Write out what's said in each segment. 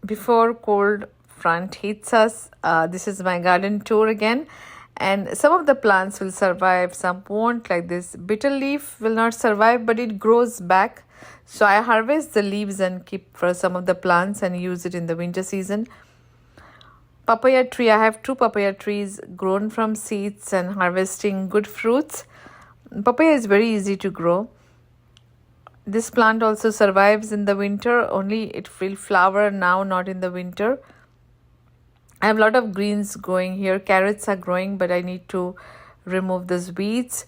before cold front hits us. This is my garden tour again, and some of the plants will survive, some won't. Like this bitter leaf will not survive, but it grows back, so I harvest the leaves and keep for some of the plants and use it in the winter season. Papaya tree, I have two papaya trees grown from seeds and harvesting good fruits. Papaya is very easy to grow. This plant also survives in the winter, only it will flower now, not in the winter. I have a lot of greens growing here. Carrots are growing, but I need to remove those weeds.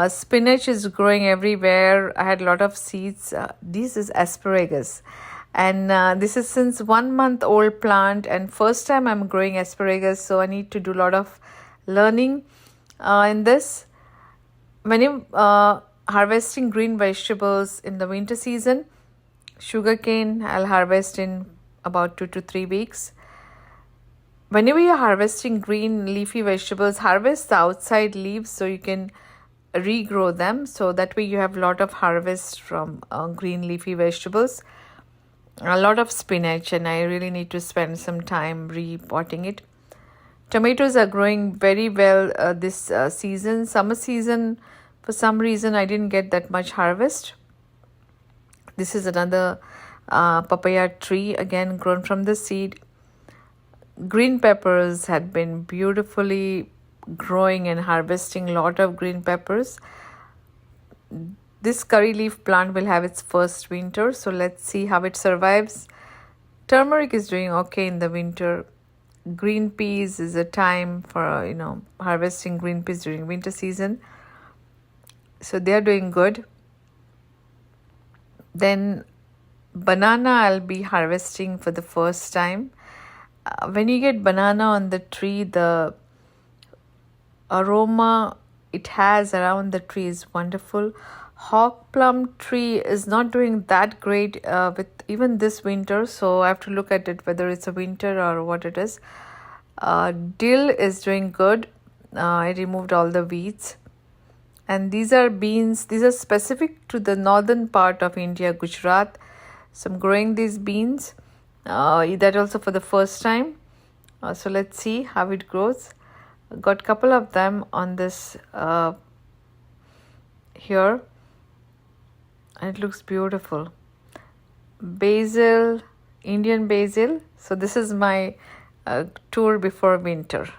Spinach is growing everywhere. I had a lot of seeds. This is asparagus. And this is since 1 month old plant, and first time I'm growing asparagus, so I need to do a lot of learning in this. When you harvesting green vegetables in the winter season, sugarcane I'll harvest in about 2 to 3 weeks. Whenever you're harvesting green leafy vegetables, harvest the outside leaves so you can regrow them. So that way you have a lot of harvest from green leafy vegetables. A lot of spinach, and I really need to spend some time repotting it. Tomatoes are growing very well this season. Summer season, for some reason, I didn't get that much harvest. This is another papaya tree, again grown from the seed. Green peppers had been beautifully growing and harvesting a lot of green peppers. This curry leaf plant will have its first winter, so let's see how it survives. Turmeric is doing okay in the winter. Green peas is a time for harvesting green peas during winter season, so they are doing good. Then banana I'll be harvesting for the first time. When you get banana on the tree, the aroma it has around the tree is wonderful. Hawk plum tree is not doing that great with even this winter, so I have to look at it whether it's a winter or what it is. Dill is doing good. I removed all the weeds. And these are beans. These are specific to the northern part of India, Gujarat. So I'm growing these beans. That also for the first time. So let's see how it grows. Got a couple of them on this here. And it looks beautiful. Basil, Indian basil. So this is my tour before winter.